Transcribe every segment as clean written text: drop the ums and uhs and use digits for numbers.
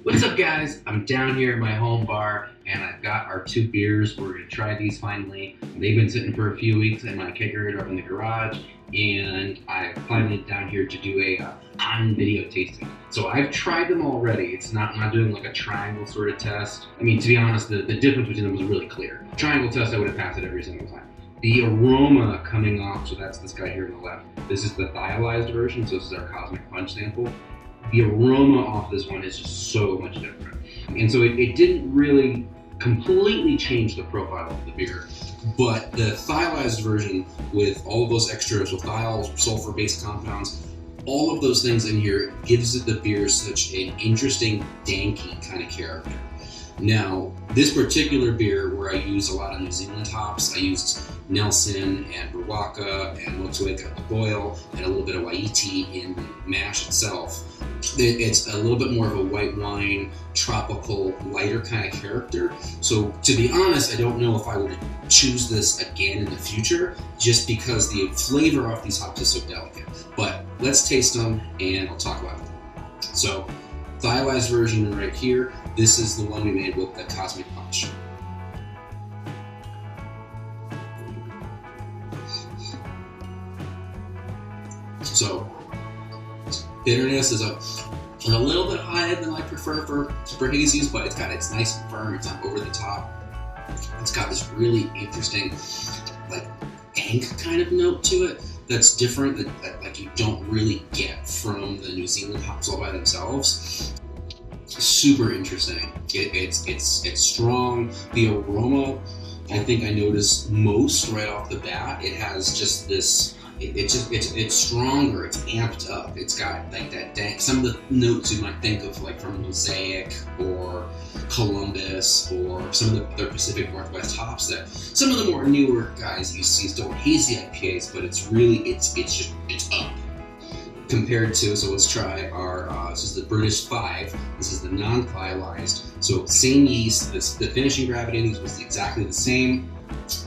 What's up, guys? I'm down here at my home bar and I've got our two beers. We're gonna try these finally. They've been sitting for a few weeks in my kegerator up in the garage, and I finally down here to do a on video tasting. So I've tried them already. It's not, I'm not doing like a triangle sort of test. I mean, to be honest, the difference between them was really clear. Triangle test, I would have passed it every single time. The aroma coming off, so that's this guy here on the left. This is the Thiolized version, so this is our Cosmic Punch sample. The aroma off this one is just so much different. And so it didn't really completely change the profile of the beer, but the Thiolized version with all of those extras with thiol, sulfur-based compounds, all of those things in here gives the beer such an interesting, danky kind of character. Now, this particular beer, where I use a lot of New Zealand hops, I used Nelson and Ruaka and Motueka Boil and a little bit of Waiti in the mash itself. It's a little bit more of a white wine, tropical, lighter kind of character. So to be honest, I don't know if I would choose this again in the future, just because the flavor of these hops is so delicate. But let's taste them and I'll talk about them. So, Thiolized version right here. This is the one we made with the Cosmic Punch. So, bitterness is a little bit higher than I prefer for hazies, but it's nice and firm. It's not over the top. It's got this really interesting, like, dank kind of note to it that's different, that like you don't really get from the New Zealand hops all by themselves. Super interesting. It's strong. The aroma, I think I noticed most right off the bat. It has just this. It's stronger. It's amped up. It's got like that dank. Some of the notes you might think of like from Mosaic or Columbus or some of the Pacific Northwest hops that some of the more newer guys you see don't hazy IPAs, but it's up compared to. So let's try our. This is the British 5. This is the non-thiolized. So same yeast. The finishing gravity in these was exactly the same.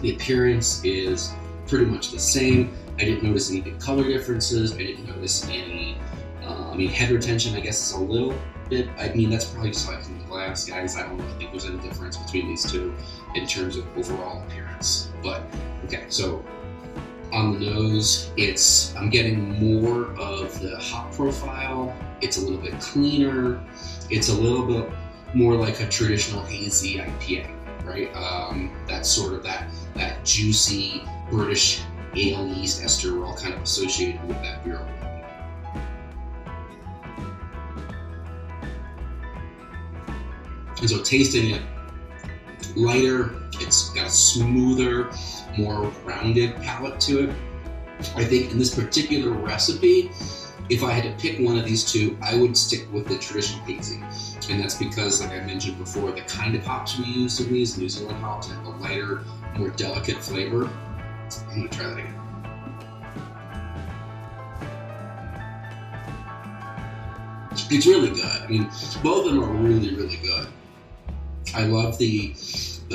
The appearance is pretty much the same. I didn't notice any big color differences. I didn't notice any, head retention, I guess, is a little bit. I mean, that's probably just like in the glass, guys. I don't really think there's any difference between these two in terms of overall appearance. But, okay, so on the nose, I'm getting more of the hop profile. It's a little bit cleaner. It's a little bit more like a traditional hazy IPA, right? That's sort of that juicy British ale yeast ester were all kind of associated with that beer already. And so tasting it, lighter, it's got a smoother, more rounded palate to it. I think in this particular recipe, if I had to pick one of these two, I would stick with the traditional hazy. And that's because, like I mentioned before, the kind of hops we use in these, New Zealand hops, have a lighter, more delicate flavor. I'm gonna try that again. It's really good. I mean, both of them are really, really good. I love the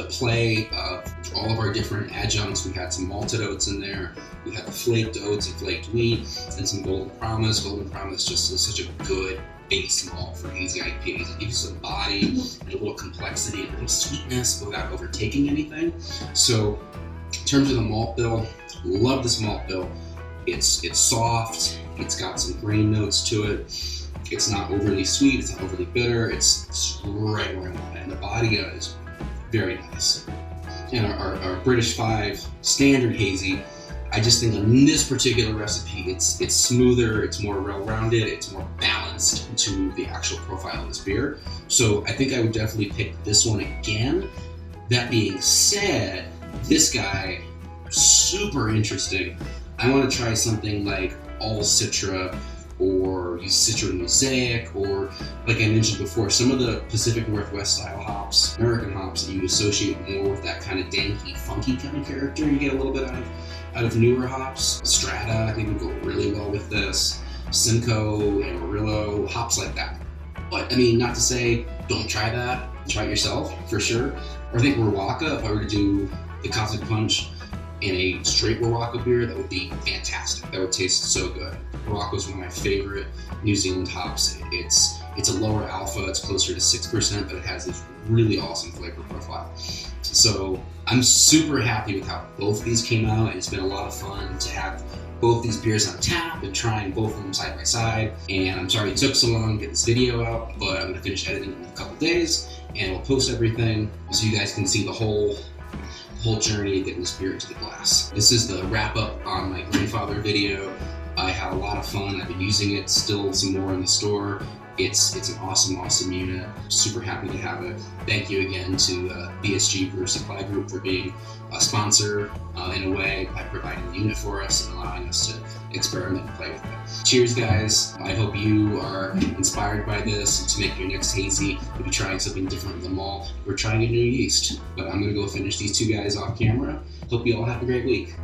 play of all of our different adjuncts. We had some malted oats in there. We had the flaked oats and flaked wheat, and some Golden Promise. Golden Promise just is such a good base malt for hazy IPAs. It gives you some body and a little complexity and a little sweetness without overtaking anything. So, in terms of the malt bill, love this malt bill. It's soft. It's got some grain notes to it. It's not overly sweet. It's not overly bitter. It's right where I want it. And the body is very nice. And our British 5 standard hazy, I just think on this particular recipe, it's smoother. It's more well-rounded. It's more balanced to the actual profile of this beer. So I think I would definitely pick this one again. That being said, this guy, super interesting. I want to try something like all Citra, or use Citra Mosaic, or like I mentioned before, some of the Pacific Northwest style hops, American hops that you associate more with that kind of danky, funky kind of character. You get a little bit out of newer hops. Strata, I think would go really well with this. Simcoe, Amarillo, hops like that. But I mean, not to say don't try that. Try it yourself for sure. Or I think Ruaka, if I were to do the Cosmic Punch, in a straight Morocco beer, that would be fantastic. That would taste so good. Morocco is one of my favorite New Zealand hops. It's a lower alpha, it's closer to 6%, but it has this really awesome flavor profile. So I'm super happy with how both of these came out, and it's been a lot of fun to have both these beers on tap and trying both of them side by side. And I'm sorry it took so long to get this video out, but I'm gonna finish editing in a couple days and we'll post everything so you guys can see the whole journey of getting this beer into the glass. This is the wrap up on my grandfather video. I had a lot of fun. I've been using it, still some more in the store. It's an awesome unit. Super happy to have it. Thank you again to BSG Brew Supply Group for being a sponsor in a way by providing the unit for us and allowing us to experiment and play with it. Cheers, guys. I hope you are inspired by this to make your next hazy. Maybe trying something different than the malt. We're trying a new yeast, but I'm gonna go finish these two guys off camera. Hope you all have a great week.